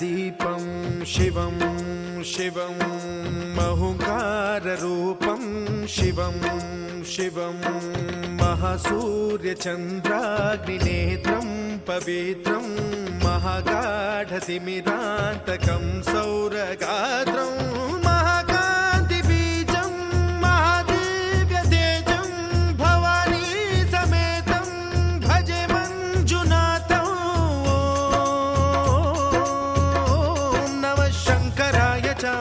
दीपं शिवं शिवं महुकाररूपं शिवं शिवं महासूर्यचन्द्राग्निनेत्रं पवित्रं महागाढतिमिरान्तकं सौरगात्रं महाकान्तिबीजं महादिव्यतेजं भवानी समेतं भजे मञ्जुनाथं।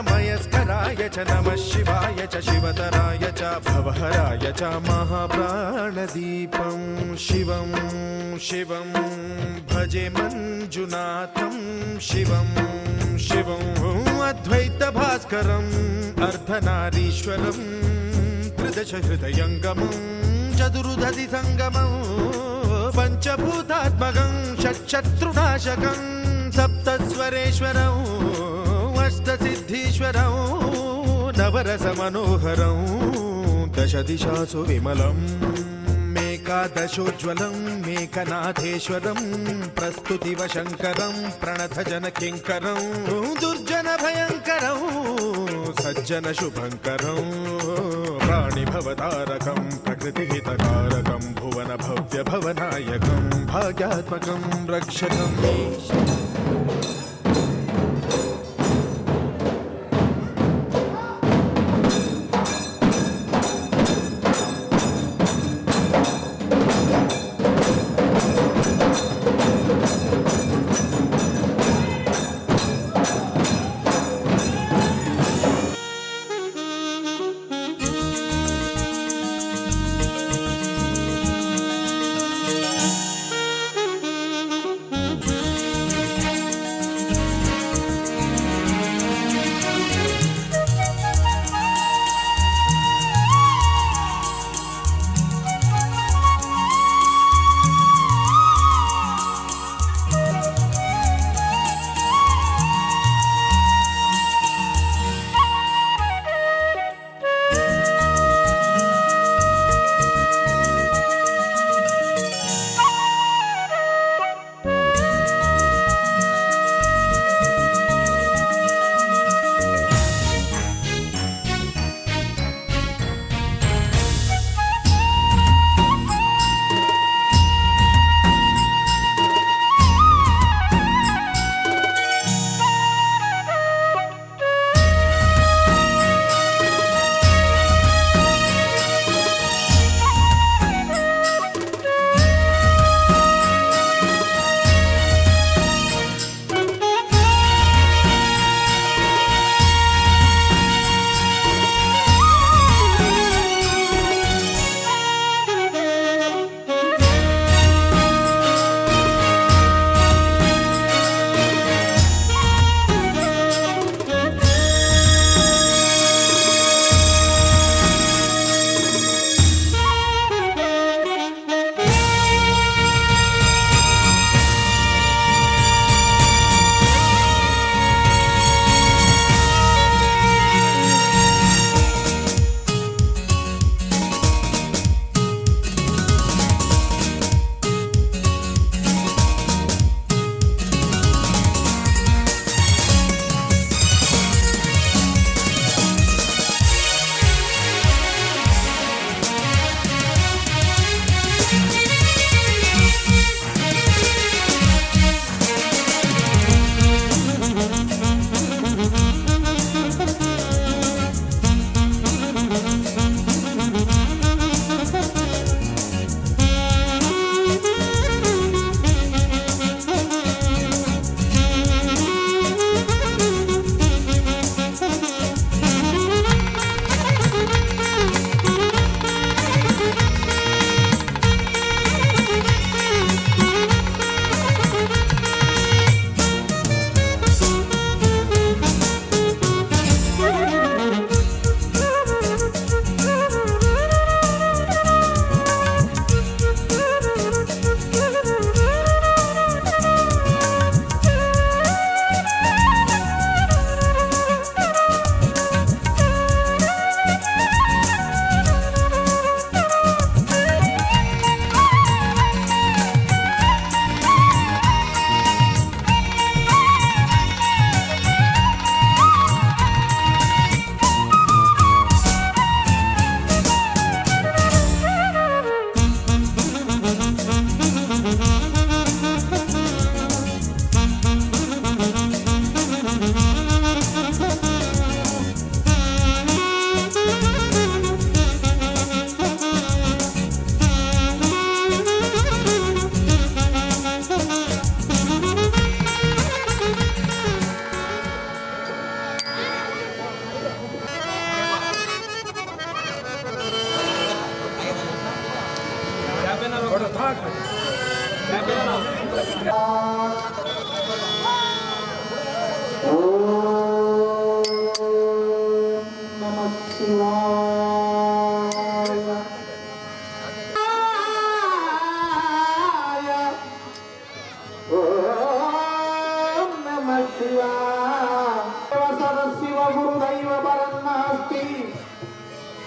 मयस्कराय च नमः शिवाय च शिवतराय च भवहराय च महाप्राणदीपं शिवं शिवं भजे मञ्जुनाथं शिवं शिवं अद्वैतभास्करम् अर्धनारीश्वरं त्रिदशहृदयङ्गमं चतुर्दधिसङ्गमं पञ्चभूतात्मकं षट्शत्रुनाशकं सप्तस्वरेश्वरं अष्टसिद्धीश्वरं नवरसमनोहरं दशदिशासु विमलं मेकादशोज्ज्वलं मेकनाथेश्वरं प्रस्तुतिवशङ्करं प्रणतजनकिङ्करं दुर्जनभयङ्करं सज्जनशुभङ्करं प्राणिभवतारकं प्रकृतिहितकारकं भुवनभव्यभवनायकं भाग्यात्मकं रक्षकम्।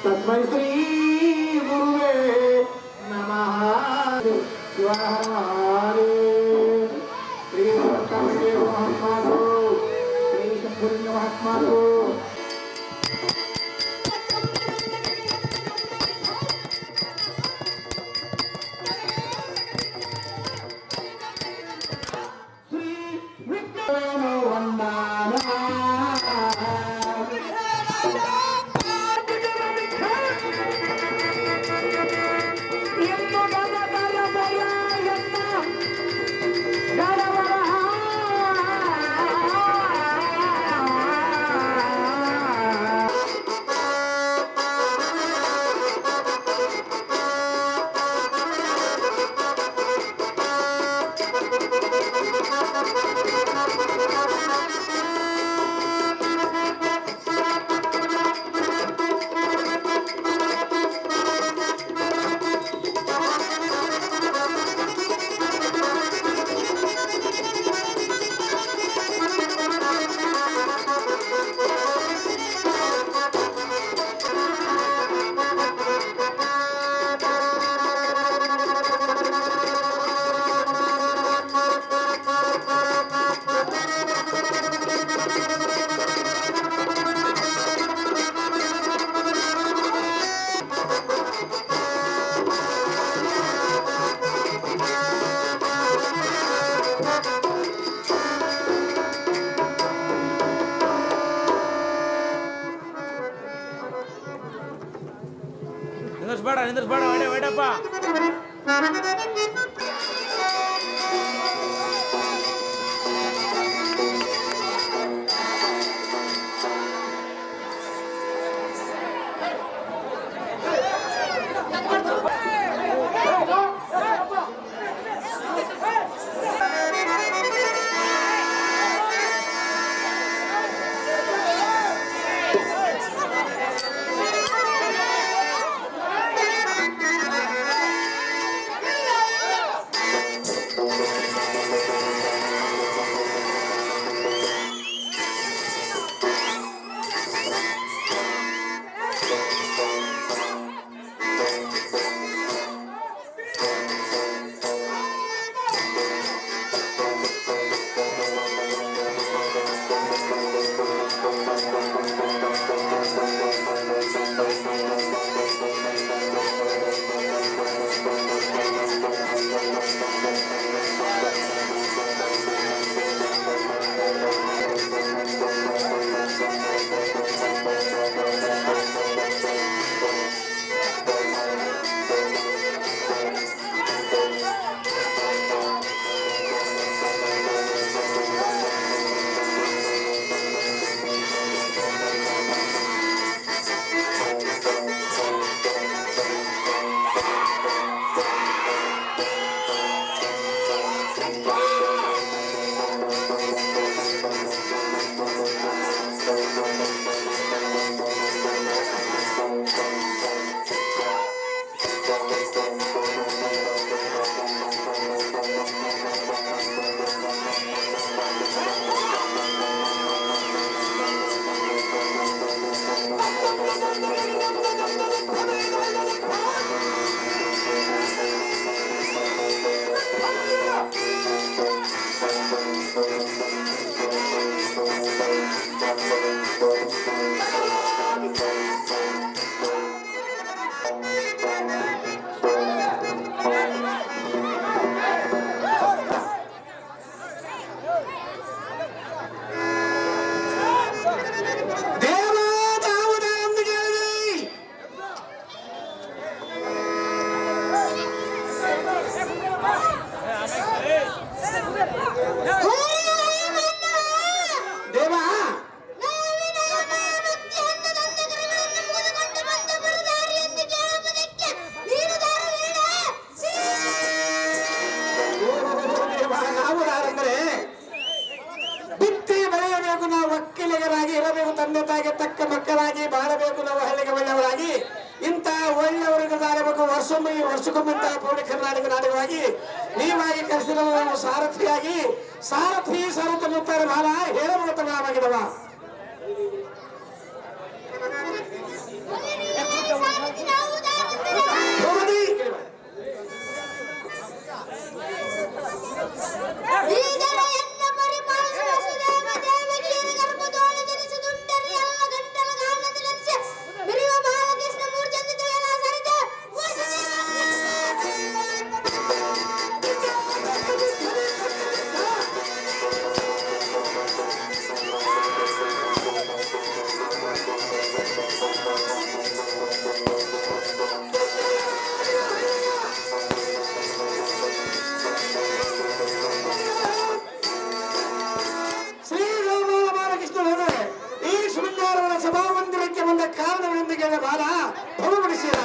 तस्मै श्री गुरुवे नमः शिवाय श्री शंकरदेव महात्मा को श्री शंभुलिंग महात्मा को श्री विक्रम वंदना ನಿಂದ್ರಿಸ್ಬೇಡ ಹೊಡೆಯಪ್ಪ. ಬಾಳಬೇಕು, ತಂದೆ ತಾಯಿಗೆ ತಕ್ಕ ಮಕ್ಕಳಾಗಿ ಬಾಳಬೇಕು, ನಾವು ಹಳ್ಳಿಗೆ ಒಳ್ಳೆಯವರಾಗಿ ಇಂಥ ಒಳ್ಳೆಯವರಿಗೆ ನಾಡಬೇಕು. ವರ್ಷಕ್ಕೊಮ್ಮೆ ಪೌಡಿ ಕರ್ನಾಟಕ ನಾಟಕವಾಗಿ ನೀವಾಗಿ ಕರೆಸಿದ ಸಾರಥಿಯಾಗಿ ಸಾರಥಿ ಮುತ್ತಾರೆ ಬಹಳ ಹೇಳಬಹುದಾಗಿದವ. ಸಭಾಮಂದಿರಕ್ಕೆ ಬಂದ ಕಾರಣವೆಂದಿಗೆ ಬಾಲ ಭವಪಡಿಸಿದ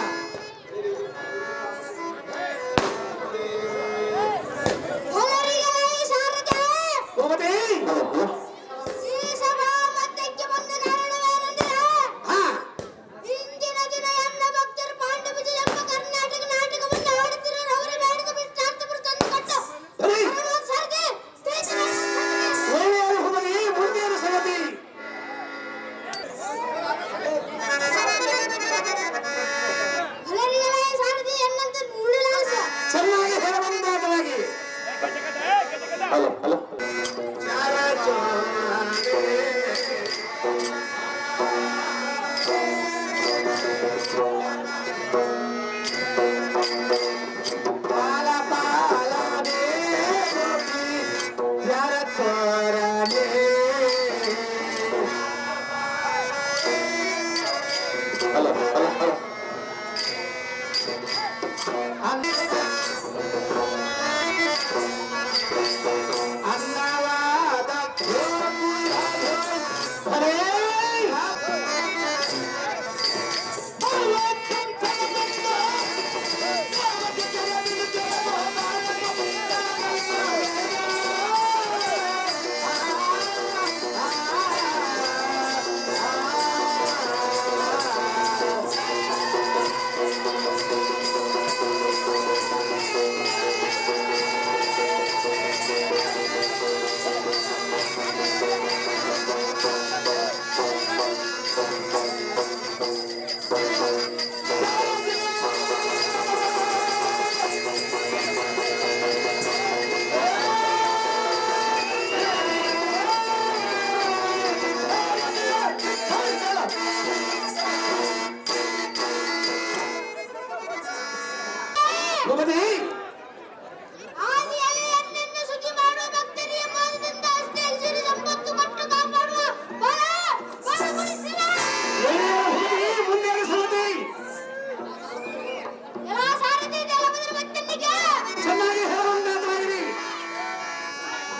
ಚೆನ್ನಾಗಿ ಹೇಳಬಹುದಾಗಿ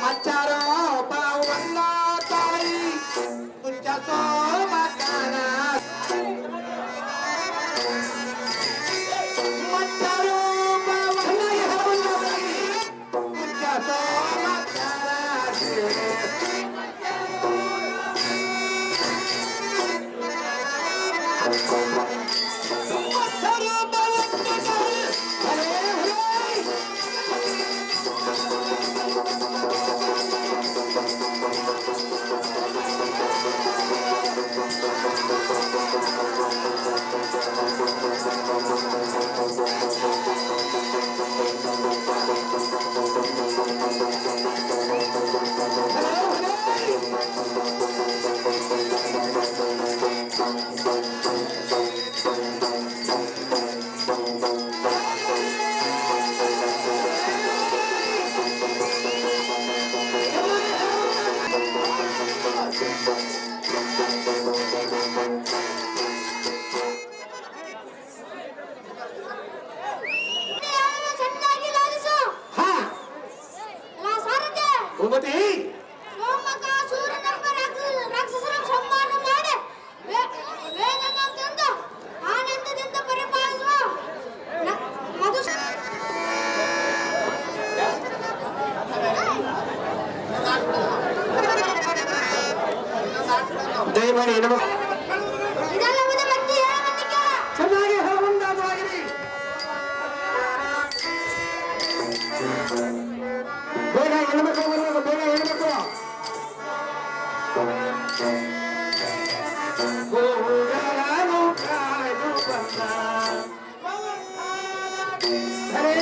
ಮಚ್ಚಾರೋ ಬಾವನ್ನ ತಾಯಿ ತುಚ್ಚಸೋ ಮಕಾನ ಮಚ್ಚಾರೋ ಬಾವನ್ನ ತಾಯಿ ತುಚ್ಚಸೋ ಮಕಾನ ಮಚ್ಚಾರೋ ಬಾವನ್ನ ತಾಯಿ ದಯಮಾಡಿ ಹೆಣ್ಮಕ್ಳು ಚೆನ್ನಾಗಿ ಮುಂದಾದವಾಗಿರಿ. ಬೇಗ ಹೆಣ್ಮಕ್ಳು ಬರಬೇಕು, ಬೇಗ ಹೆಣ್ಮಕ್ಳು. ಗೋವುಗಳನ್ನು ಕಾಯ್ದು ಬಂದ ಹರೇ.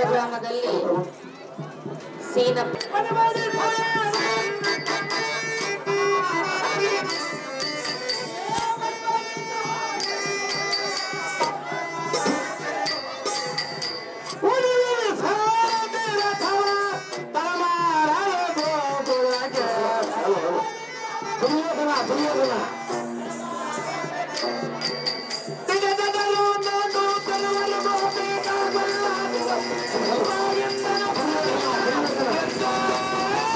ಗ್ರಾಮದಲ್ಲಿ ಸೀನಪ್ಪ ¡Vamos!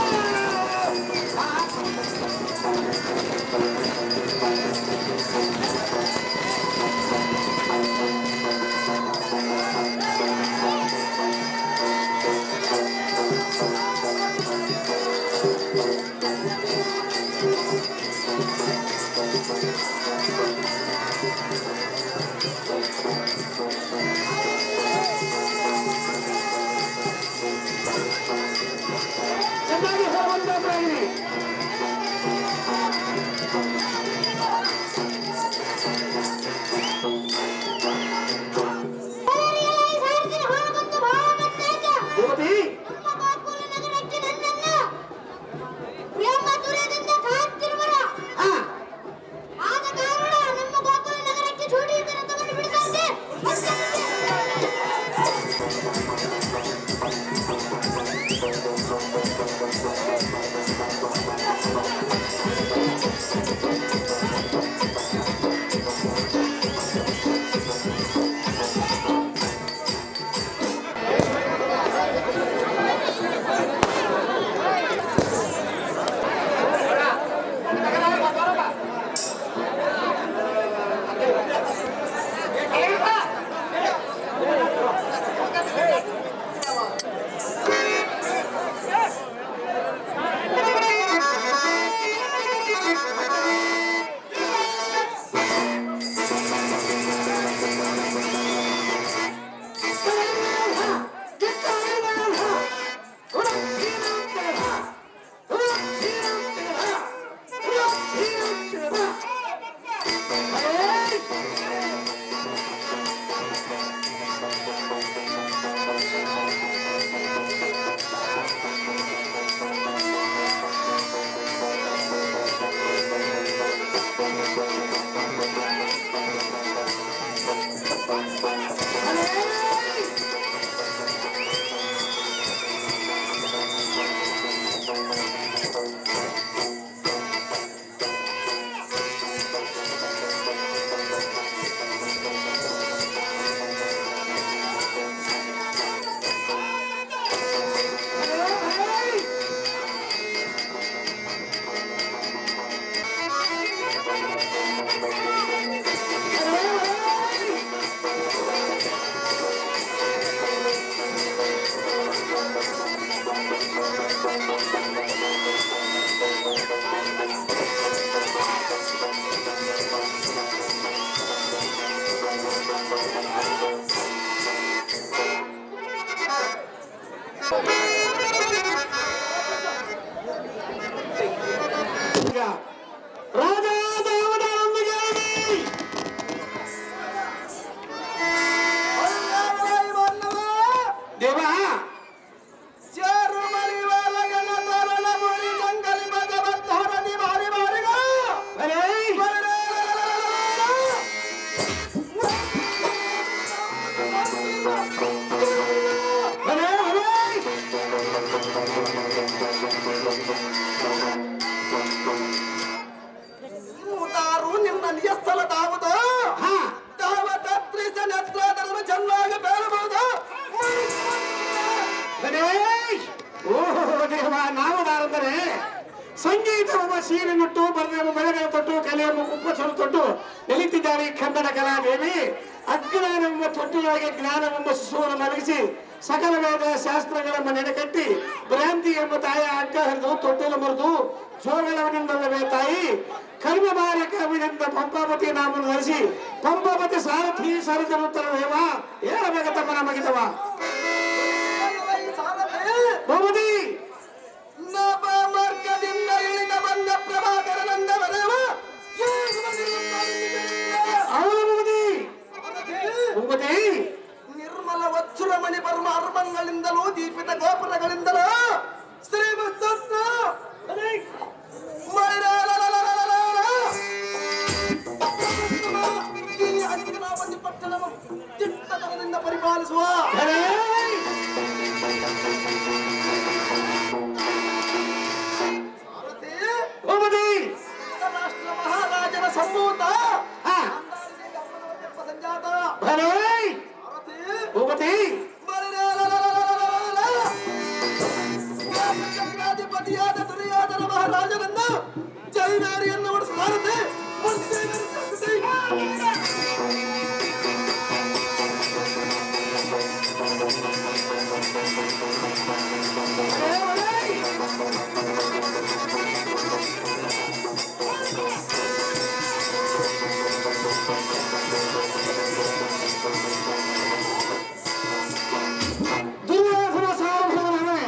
ಸೀರೆ ನುಟ್ಟು ಬರೆದ ಮಳೆಗಳ ತೊಟ್ಟು ಕಲೆಯಮ್ಮ ಕುಪ್ಪಸರು ತೊಟ್ಟು ನೆಲೆತಿದ್ದಾರೆ ಕನ್ನಡ ಕಲಾದೇವಿ. ಅಜ್ಞಾನವೆಂಬ ತೊಟ್ಟಿನೊಳಗೆ ಜ್ಞಾನವೆಂಬ ಶಿಶುವನ್ನು ಮಲಗಿಸಿ ಸಕಲ ವೇದ ಶಾಸ್ತ್ರಗಳನ್ನು ನೆನಕಟ್ಟಿ ಭ್ರಾಂತಿ ಎಂಬ ತಾಯ ಅಡ್ಡ ಹರಿದು ತೊಟ್ಟಿಲು ಮುರಿದು ಜೋಗಳವನಿಂದಲ್ಲವೇ ತಾಯಿ ಕರ್ಮ ಮಾರಕ ಅವಿನಿಂದ ಪಂಪಾಪತಿ ನಾಮನ್ನು ಧರಿಸಿ ಪಂಪಾಪತಿ ಸಾರಥಿ ಸರಿದನುತ್ತರ ದೇವ ಹೇಳಬೇಕ ತಮ್ಮ ನಮಗಿದವ ಬಹುಮತಿ ಮಾರ್ಗದಿಂದ ಇಳಿದ ಬಂದ ಪ್ರಭಾಕರನಂದವರೇವ ಅವಳು ಬಹುಮತಿ ಬಹುಮತಿ ನಿರ್ಮಲ ವಜ್ರಮಣಿ ಪರಮ ಅರ್ಮಗಳಿಂದಲೂ ದೀಪಿತ ಗೋಪುರಗಳಿಂದಲೂ ಶ್ರೀಮಂತ ಈ ಅಂಜನಾವತಿ ಪಟ್ಟಣವನ್ನು ಚಿತ್ತತನದಿಂದ ಪರಿಪಾಲಿಸುವ ರಾಷ್ಟ್ರ ಮಹಾರಾಜನ ಸಂಭೂತ ಸಂಜಾತ ಜಗನ್ನಾಧಿಪತಿಯಾದ ದುರ್ಯೋಧನ ಮಹಾರಾಜನನ್ನು ಜೈನಾರಿಯನ್ನು ಓಡಿಸಲಾರದೆ ದುರ್ಯೋಧನ ಸಾರ್ವಭೌಮನೇ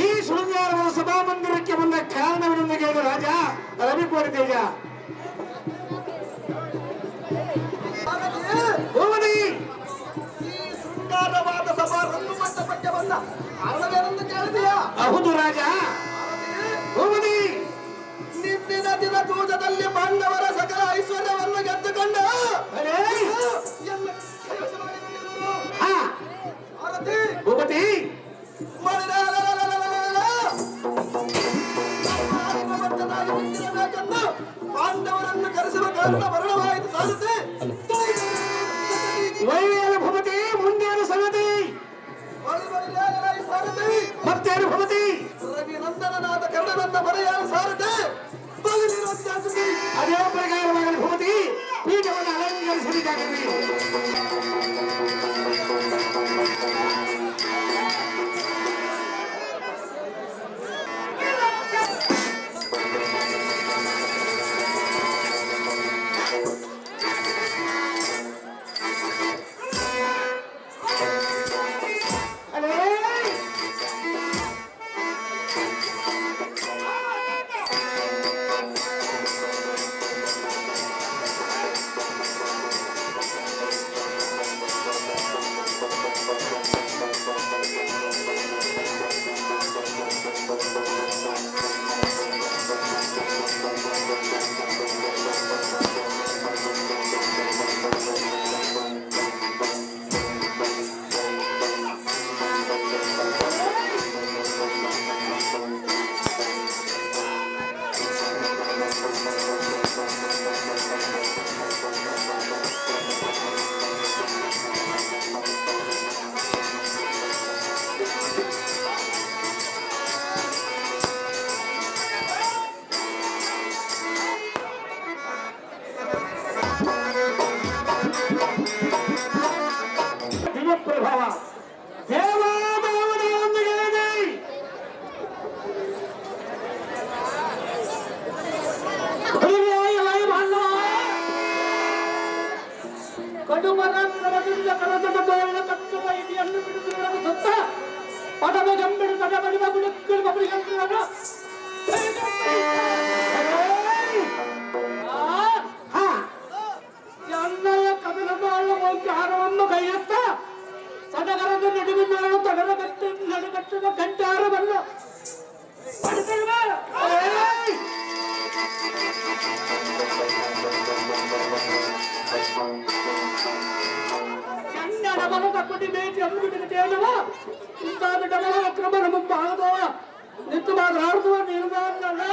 ಈ ಶೃಂಗಾರವ ಸಭಾಮಂದಿರಕ್ಕೆ ಬಂದ ಕಾರಣವೆಂದು ಕೇಳಿದ ರಾಜ ರವಿಕೋರಿ ತೇಜ ಈ ಶೃಂಗಾರವಾದ ಸಭಾ ರಂಗು ಮಂಟಪಕ್ಕೆ ಬಂದ ಕಾರಣವೇನೆಂದು ಕೇಳಿದೆಯಾ? ಹೌದು ರಾಜ ಬಹುಮತಿ ನಿಂದಿನ ದಿನ ದೂಜದಲ್ಲಿ ಪಾಂಡವರ ಸಕಲ ಐಶ್ವರ್ಯವನ್ನು ಗೆದ್ದುಕೊಂಡು ಎಲ್ಲ ಕೈವಶ ಮಾಡಿಕೊಂಡಿರುವರು. ಭಾರತಿ ಬಹುಮತಿ ಿರಬೇಕೆಂದು ಪಾಂಡವರನ್ನು ಕರೆಸುವ ಕಾರಣ ಮರಣವಾಯಿತು ಸಾಲದೆ ವೈವೇಲ ಭವತಿ ಮುಂದೇನು ಸಂಗತಿ ಸಾರಥಿ ಮತ್ತೇನು ಭವತಿ ರವಿನಂದನನಾದ ಕರ್ಣನನ್ನ ಮರೆಯಾದ ಸಾರಥಿ ಅದೇ ಪ್ರಕಾರವಾಗಿ ಭವತಿ ಪೀಠವನ್ನು ಅಲಂಕರಿಸಬೇಕಾಗಿದೆ ಪ್ರಭಾವ ದೇವಾದೇವತೆಯೊಂದಿಗೆ ಕಡುಮರದಿಂದ ಕರತದ ಬೋಳಿನ ಕಟ್ಟುವ ಇಡಿಯನ್ನು ಬಿಡುತ್ತಿರುವ ಸತ್ತ ಪದವ ಗಂಬಿಡು ತಡ ಬಡಿವ ಗುಡುಕ್ಕಿರುವ ಬಳಿಗಂಟಿರನ ಅನ್ನಯ ಕದನ ಮಾಡುವ ಹಾರವನ್ನು ಕೈಯತ್ತ ಸಡಗರದ ನಡುವಿನ ನಡುಗಟ್ಟಿದ ಗಂಟಾರವನ್ನು ಕನ್ನಡ ಬಲದ ಕೊಡಿ ಬೇಟಿ ಅಂಬಿಡಿದ ಕೇಳುವ ಇಂತಾದ ಡಬಲ ಕ್ರಮನ ಮುಂಬಾಗದವ ನಿಂತು ಮಾತನಾಡುವ ನಿರ್ಧಾರ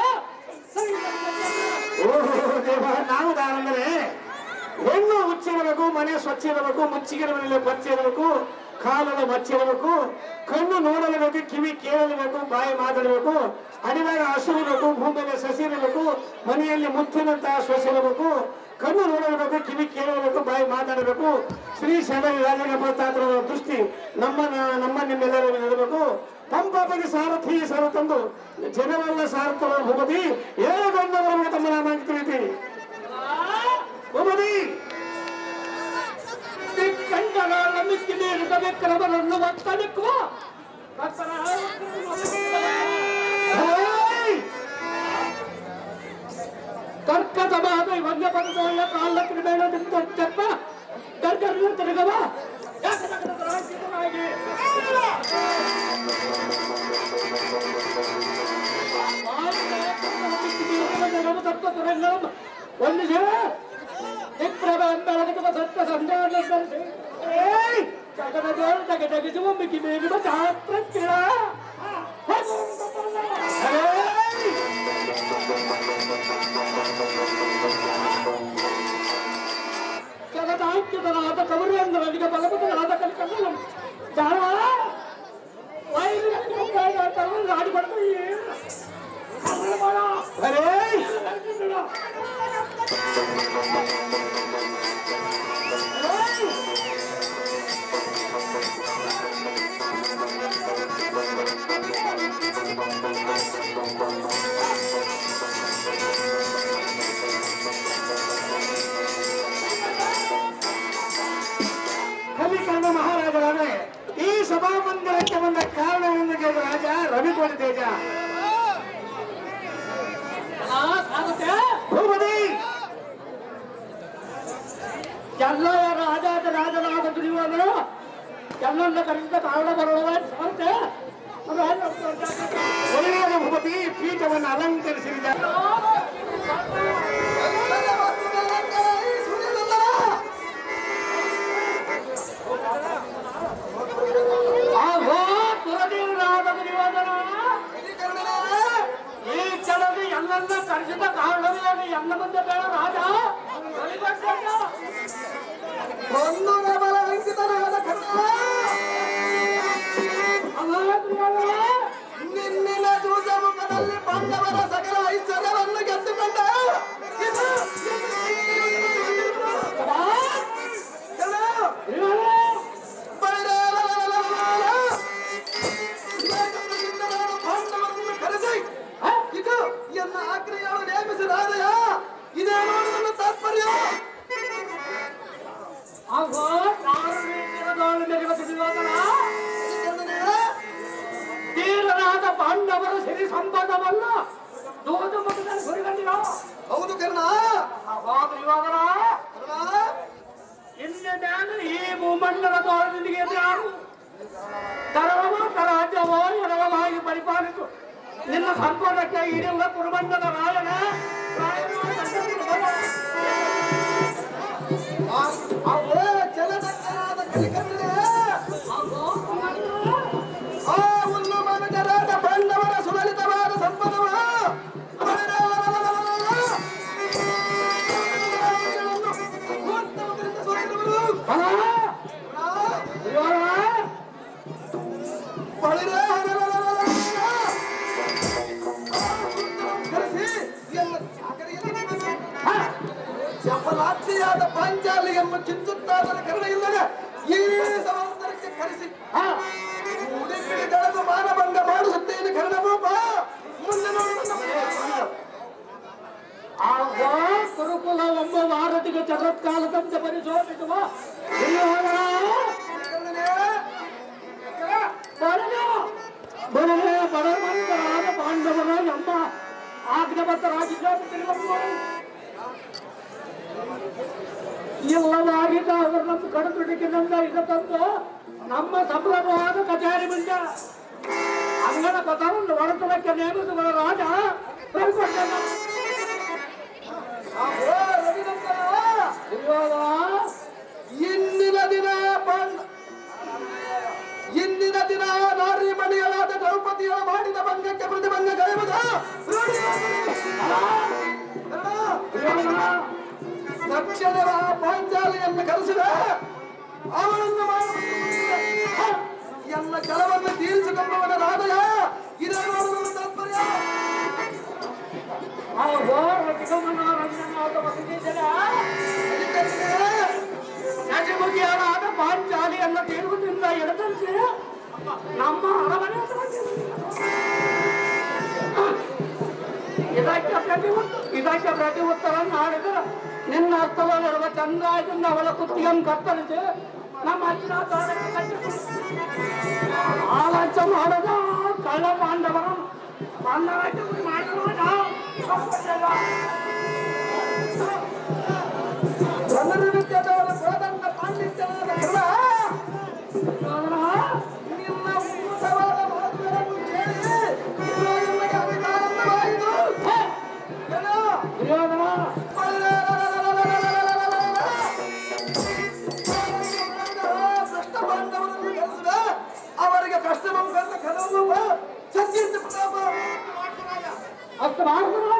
ಓಹೋ ದೇವ ನಾವು ದಾರಂದರೆ ಹೆಣ್ಣು ಹುಚ್ಚಿರಬೇಕು, ಮನೆ ಸ್ವಚ್ಛ ಇರಬೇಕು, ಮುಚ್ಚಿಗಿರ ಮೇಲೆ ಬಚ್ಚಿ ಇರಬೇಕು, ಕಾಲದ ಮಚ್ಚಿರಬೇಕು, ಕಣ್ಣು ನೋಡಲೇಬೇಕು, ಕಿವಿ ಕೇಳಲೇಬೇಕು, ಬಾಯಿ ಮಾತಾಡಬೇಕು, ಅಡಿದಾಗ ಹಸಿರಿರಬೇಕು, ಭೂಮಿಯಲ್ಲಿ ಸಸಿರಬೇಕು, ಮನೆಯಲ್ಲಿ ಮುತ್ತಿನಂತಹ ಸೊಸಿರಬೇಕು, ಕಣ್ಣು ನೋಡಲೇಬೇಕು, ಕಿವಿ ಕೇಳಬೇಕು, ಬಾಯಿ ಮಾತಾಡಬೇಕು. ಶ್ರೀ ಶಬರಿ ರಾಜಗಪತಾತ್ರ ದೃಷ್ಟಿ ನಮ್ಮ ನಿಮ್ಮೆಲ್ಲರ ಇರಬೇಕು. ಪಂಪಾಪಗೆ ಸಾರಥಿ ಸರ ತಂದು ಜನರೆಲ್ಲ ಸಾರಥವ ಭೂಮತಿ ಏಳು ಗಂಡವರಿಗೆ ತಮ್ಮ ನಾಮ ತಿಳಿತಿ ಭೂಮತಿ ಕಂಡನ ಮಿಕ್ಕಿ ಬೇಕರವರನ್ನು ಒತ್ತಲಿಕ್ಕುವ ಕರ್ಕಟವಾದ ವನ್ಯ ಪದಗಳ ಕಾಲ ಕ್ರಿಮೇಣದಿಂದ ಚೆಪ್ಪ ಗರ್ಗರ್ನ ತಿರುಗವ ಒಂದು ಸತ್ಯ ಸಂಧಾನ ಜಗಜಗಿಸುವ ಮಿಕ್ಕಿ ಮೇಲಿನ ಶಾಸ್ತ್ರ ಕೇಳ ಜಗದಾಂಕಿತನಾದ ಕವರಿಯಂದರನಿಗೆ ಬಲಪತನಾದ ಕಲಿಕಲ್ಲ ಜಾಣ ಆಡಿಬಾರ್ದು ಕಲಿಕರ್ಣ ಮಹಾರಾಜರಾದ್ರೆ ಈ ಸಭಾಮಂದಿರಕ್ಕೆ ಬಂದ ಕಾರಣವನ್ನು ಕೇಳಿದ ರಾಜ ರವಿಕೋಟಿ ತೇಜ ಭೂಪತಿ ಎಲ್ಲ ರಾಜನಾದ ದುರ್ಯೋಧನ ಎಲ್ಲನ್ನ ಕರೆಸಿದ ಕಾರಣ ಬರುವ ಸಾಧ್ಯ ಒಳ್ಳೆಯ ಭೂಪತಿ ಪೀಠವನ್ನು ಅಲಂಕರಿಸಿದ ಈ ಕ್ಷಣದ ಎಲ್ಲನ್ನ ಕರೆಸಿದ ಕಾರಣವೇನು ಎಲ್ಲ ಮುಂದೆ ಬೇಡ ರಾಜ ಒಂದು ಬಲ ಅಂಕಿತನಾದ ನಿನ್ನಿನ ಜೂಜ ಮುಖದಲ್ಲಿ ಪಾಂಡವರ ಸಕಲ ಐಶ್ವರ್ಯವನ್ನು ಗೆದ್ದುಕೊಂಡ ಪಾಂಡವರನ್ನು ಕರೆಸಿ ಇದು ಎನ್ನ ಆಜ್ಞೆಯನ್ನು ನೇಮಿಸಿದಾರೆಯ ಇದೇ ನೋಡುವ ತಾತ್ಪರ್ಯ ತೀರನಾದ ಪಾಂಡವರ ಸಿರಿ ಸಂಪದವಲ್ಲ ದೋದ ಮತದಲ್ಲಿ ಹೊರಗಂಡಿರ ಹೌದು ಕರ್ಣ ಇನ್ನು ನಾನು ಈ ಭೂಮಂಡಲದೊಳಗೆ ಯಾರು ತರವೋ ರಾಜ್ಯವೋ ಎರವವಾಗಿ ಪರಿಪಾಲಿಸು ನಿನ್ನ ಸಂಪದಕ್ಕೆ ಇಡಿಯುವ ಕುರುಬಂಡದ ರಾಯನ ಚಲನಕ್ಕರಾದ ಕಲಿಕರ್ಣನೇ ಆ ಒಂದು ಮನಜರಾದ ಪಾಂಡವರ ಸುಲಲಿತವಾದ ಸಂಪದವ ಚಪಲಾಕ್ಷಿಯಾದ ಪಾಂಚಾಲಿಯನ್ನು ಚಿಂತುತ್ತಾದರ ಕರ್ಣ ಇಲ್ಲದೆ ಈ ಸಮಾಂತರಕ್ಕೆ ಕರೆಸಿ ಕಳೆದು ಮಾನಭಂಗ ಮಾಡಿಸುತ್ತೇನೆ ಕರ್ಣಭೂಪ ಮುಂದೆ ಕುರುಕುಲ ಒಬ್ಬ ಭಾರತಿಗೆ ಜಗತ್ಕಾಲದಂತೆ ಪರಿಶೋಧಿಸುವ ಬಡವಂತರಾದ ಪಾಂಡವರ ಎಂಬ ಆಜ್ಞಾಬದ್ಧರಾಗಿದ್ದಾರೆ ಇಲ್ಲವಾಗಿದ್ದ ಅವರು ನಮ್ಮ ಕಡುತುಡಿಕಿನಿಂದ ಈಗ ತಂದು ನಮ್ಮ ಸಂಭ್ರಮವಾದ ಕಚೇರಿ ಮುಂದೆ ಅಂಗಡ ಪದವನ್ನು ಒಳತನಕ್ಕೆ ನೇಮಿಸುವ ರಾಜ ಇಂದಿನ ದಿನ ನಾರಿ ಮಣಿಯಲಾದ ದ್ರೌಪದಿಯ ಮಾಡಿದ ಭಂಗಕ್ಕೆ ಪ್ರತಿಭಂಗ ಗೈಯುವುದು ತಕ್ಷಣವ ಪಾಂಚಾಲಿಯನ್ನು ಕರೆಸಿದ ಅವಳನ್ನು ಎಲ್ಲ ಕೆಲವನ್ನು ತೀರಿಸಿಕೊಂಡವನ ರಾಧಯ ಇದೇ ನೋಡುವ ತಾತ್ಪರ್ಯ. ನಜಮುಗಿಯಾದ ಪಾಂಚಾಲಿಯನ್ನು ತೀರುವುದರಿಂದ ಎಡತರಿಸಿ ನಮ್ಮ ಅರಮನೆ ಇದಕ್ಕೆ ಪ್ರತಿ ಉತ್ತರ ಮಾಡಿದರೆ ನಿನ್ನ ಅರ್ಥದಲ್ಲಿರುವ ಚಂದ್ರಾಯದಿಂದ ಅವಳ ಕುತ್ತಿಗೆಯನ್ನು ಕತ್ತರಿಸಿ ನಮ್ಮ ಅಜ್ಜಿನ ತಾಳಕ್ಕೆ ಕಟ್ಟಿ ಆಲೋಚನೆ ಮಾಡದ ಕಳ್ಳ ಪಾಂಡವರ ಜನರಿತ್ಯದವರ ಕೋದಂಡ ಪಾಂಡಿತ್ಯನಾದ ಕರ್ಣ ನಿನ್ನ ಉನ್ನತವಾದ ಮಾತುಗಳನ್ನು ಕೇಳಿ ನಮಗೆ ಅಧಿಕಾರವಾಯಿತು. ಭ್ರಷ್ಟ ಬಾಂಧವರನ್ನು ಗೆಲ್ಲಿಸಿದ ಅವರಿಗೆ ಕಷ್ಟ ಬಂದ ಕಲವು ಸತ್ಯಂತ ಪ್ರತಾಪ ಅಷ್ಟು ಮಾಡಿದ್ರೆ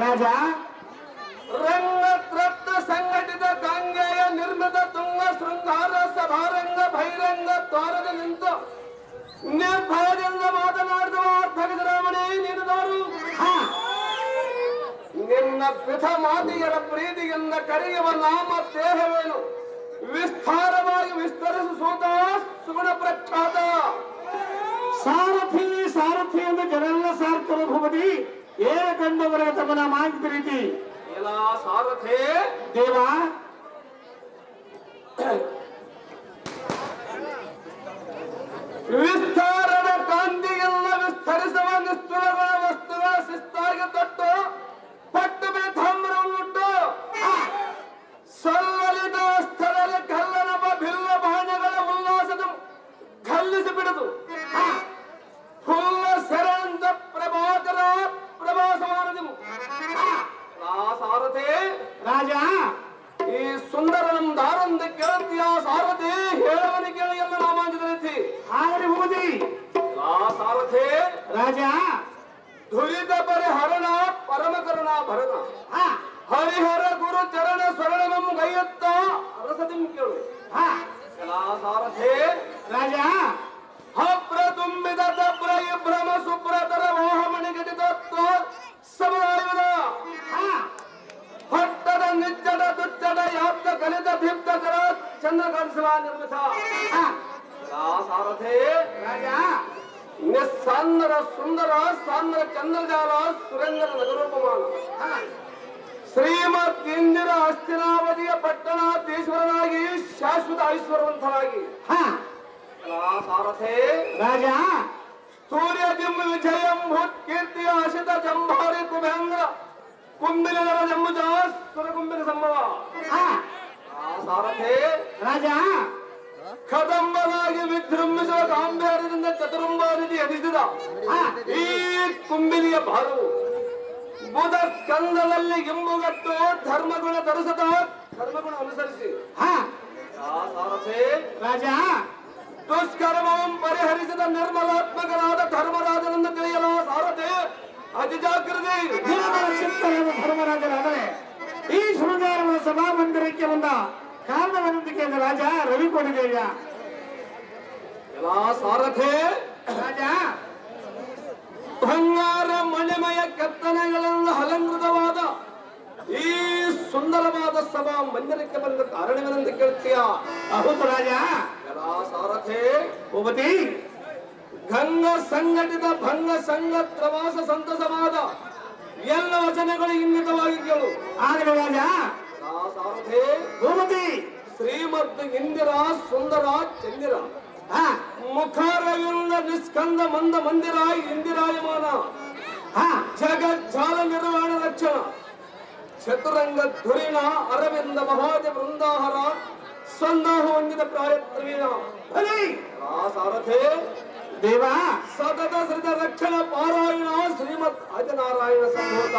ರಾಜ ರಂಗತ್ರಪ್ತ ಸಂಘಟಿತ ಕಾಂಗೇಯ ನಿರ್ಮಿತ ತುಂಗ ಶೃಂಗಾರ ಸಭಾರಂಗ ಬಹಿರಂಗ ದ್ವಾರದ ನಿಂತು ನಿರ್ಭಯದಿಂದ ಮಾತನಾಡಿದ ಭಗದರಾಮಣೆ ನೀಡಿದವರು ನಿನ್ನ ಪಿಥ ಮಾತಿಯರ ಪ್ರೀತಿಯಿಂದ ಕರೆಯುವ ನಾಮ ದೇಹವೇನು ವಿಸ್ತಾರವಾಗಿ ವಿಸ್ತರಿಸುತ್ತ ಸುಗುಣ ಪ್ರಖ್ಯಾತ ಸಾರಥಿ ಸಾರಥಿಯನ್ನು ಜನರೆಲ್ಲ ಸಾರ್ತರು ಭೂಪತಿ ಏನ ಕಂಡವರೆಗೆ ತಮ್ಮನ ಮಾಹಿತಿ ರೀತಿ ಎಲ್ಲ ಸಾರಥಿ ದೇವ ವಿಸ್ತಾರದ ಕಾಂತಿಯೆಲ್ಲ ವಿಸ್ತರಿಸುವ ನಿಷ್ಠುರಗಳ ವಸ್ತುಗಳ ಶಿಸ್ತಾಗಿ ತೊಟ್ಟು ಪಟ್ಟು ಬೇತಾಮ್ರವುಟ್ಟು ಸಲ್ಲಲಿದ ಸ್ಥಳದಲ್ಲಿ ಕಲ್ಲನಪ ಭಿಲ್ಲ ಬಾಣಗಳ ಉಲ್ಲಾಸದ ಕಲ್ಲಿಸಿ ಬಿಡುದು ಫುಲ್ಲ ಸೆರೆಂದ ಪ್ರಭಾಕರ ಪ್ರಭಾಸಮಾನದಿ ಸಾರಥಿ ರಾಜ ಈ ಸುಂದರನಂ ದಾರಂದ ಕೇಳ್ತೀಯ ಸಾರಥಿ ಹೇಳವನಿ ಕೇಳಿ ಎಲ್ಲ ನಾಮಾಂಕಿತ ಆಗಲಿ ಭೂಪತಿ ಸಾರಥಿ ರಾಜ ದುರಿತ ಪರಿಹರಣ ಪರಮಕರಣ ಭರಣ ಹರಿಹರ ಗುರು ಚರಣ ಸ್ವರ್ಣಂ ಗೈಯತ್ತ ಅರಸದಿಂ ಕೇಳು ಸಾರಥಿ ರಾಜ ಅಪ್ರತುಂಬಿದ ತಪ್ರ ಇಭ್ರಮ ಸುಪ್ರತರ ಮೋಹಮಣಿ ಘಟಿತತ್ವ ಸಮರಾಯುಧ ಪಟ್ಟದ ನಿಚ್ಚಡ ದುಚ್ಚಡ ಯಾಪ್ತ ಕಲಿತ ದೀಪ್ತಕರ ಚಂದ್ರಕಾಂಶವ ನಿರ್ಮಿತ ಸಾರಥಿ ರಾಜ ನಿಸ್ಸಾಂದ್ರ ಸುಂದರ ಸಾಂದ್ರ ಚಂದ್ರಜಾಲ ಸುರೇಂದ್ರ ನಗರೋಪಮಾನ ಶ್ರೀಮದ್ ಇಂದಿರ ಹಸ್ತಿನಾವತಿಯ ಪಟ್ಟಣಾಧೀಶ್ವರನಾಗಿ ಶಾಶ್ವತ ಐಶ್ವರ್ಯವಂತನಾಗಿ ಸಾರಥಿ ರಾಜ ಸೂರ್ಯ ಜಿಂ ವಿಜಯಂ ಭೂತ್ ಕೀರ್ತಿಯ ಅಶಿತ ಜಂಭಾರಿ ಕುಬೇಂದ್ರ ಕುಂಬಿಲಿನ ಜಂಬುಜ ಸುರಕುಂಬಿನ ಸಂಭವ ಸಾರಥಿ ರಾಜ ಕದಂಬನಾಗಿ ವಿಜೃಂಭಿಸುವ ಗಾಂಭೀರ್ಯದಿಂದ ಚತುರಂಬಾನಿಧಿ ಎನಿಸಿದ ಈ ಕುಂಬಿಲಿಯ ಭಾರವು ಬುಧ ಸ್ಕಂದದಲ್ಲಿ ಎಂಬುಗಟ್ಟು ಧರ್ಮಗುಣ ಧರಿಸದ ಧರ್ಮಗುಣ ಅನುಸರಿಸಿ ಸಾರಥಿ ರಾಜ ದುಷ್ಕರ್ಮವನ್ನು ಪರಿಹರಿಸಿದ ನಿರ್ಮಲಾತ್ಮಕನಾದ ಧರ್ಮರಾಜನನ್ನು ತಿಳಿಯಲ ಸಾರಥಿ ಅತಿ ಜಾಗೃತಿ ಚಿತ್ತರಾದ ಧರ್ಮರಾಜರಾದರೆ ಈ ಶೃಂಗಾರಗಳ ಸಭಾಮಂದಿರಕ್ಕೆ ಬಂದ ಕಾರಣವನ್ನೊಂದಿಗೆ ರಾಜ ರವಿ ಕೊಡಿದೇಯ ಸಾರಥಿ ರಾಜ ಬಂಗಾರ ಮಣಿಮಯ ಕೆತ್ತನೆಗಳೆಲ್ಲ ಅಲಂಕೃತವಾದ ಈ ಸುಂದರವಾದ ಸಭಾ ಮಂದಿರಕ್ಕೆ ಬಂದ ಕಾರಣವೇನೆಂದು ಕೇಳ್ತೀಯ ಹೌದು ರಾಜ ಸಾರಥಿ ಭೂಪತಿ ಗಂಗ ಸಂಘಟಿತ ಭಂಗ ಸಂಘ ಪ್ರವಾಸ ಸಂತಸವಾದ ಎಲ್ಲ ವಚನಗಳು ಇನ್ನಿತವಾಗಿ ಕೇಳು ಆಗಲಿ ರಾಜ ಸಾರಥಿ ಭೂಪತಿ ಶ್ರೀಮದ್ ಇಂದಿರಾ ಸುಂದರ ಚಂದಿರ ಮುಖಾರವಿಂದ ನಿಸ್ಕಂದ ಮಂದ ಮಂದಿರ ಇಂದಿರಾಯಮಾನ ಜಗಜ್ಜಾಲ ನಿರ್ವಾಣ ರಕ್ಷಣ ಚತುರಂಗ ಧುರಿಣ ಅರವಿಂದ ಮಹಾಜ ವೃಂದಾಹರ ಸಂದಾಹ ಹೊಂದಿದ ಪ್ರಾಯತ್ವೀನ ಸಾರಥಿ ದೇವ ಸತತ ಸೃತ ರಕ್ಷಣ ಪಾರಾಯಣ ಶ್ರೀಮದ್ ಆದಿನಾರಾಯಣ ಸಂಭೂತ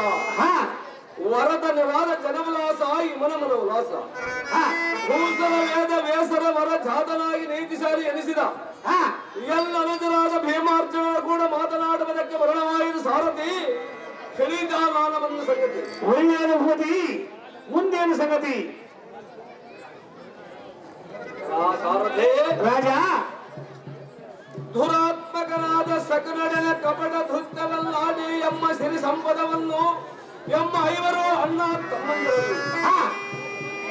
ವರದ ನಿವಾದ ಜನವಿಲಾಸ ಇಮನ ಮನೋಲ್ಲಾಸ ಭೂಸರ ವೇದ ಬೇಸರ ವರ ಜಾತನಾಗಿ ನೀತಿಶಾಲಿ ಎನಿಸಿದ ಎಲ್ಲ ಅನಂತರಾದ ಭೀಮಾರ್ಜುನ ಕೂಡ ಮಾತನಾಡುವುದಕ್ಕೆ ವರ್ಣವಾಯಿತು ಸಾರಥಿ ತಿಳಿದಾನ ಒಂದು ಸಂಗತಿ ಒಳ್ಳೆಯ ಭೂಪತಿ ಮುಂದೇನು ಸಂಗತಿ ಸಾರಥಿ ರಾಜ ದುರಾತ್ಮಕನಾದ ಸಕನಡನ ಕಪಟ ಧುಷ್ಟವನ್ನಾಡಿ ಎಮ್ಮ ಸಿರಿ ಸಂಪದವನ್ನು ಎಮ್ಮ ಐವರು ಅಣ್ಣ ತಮ್ಮಂದಿರು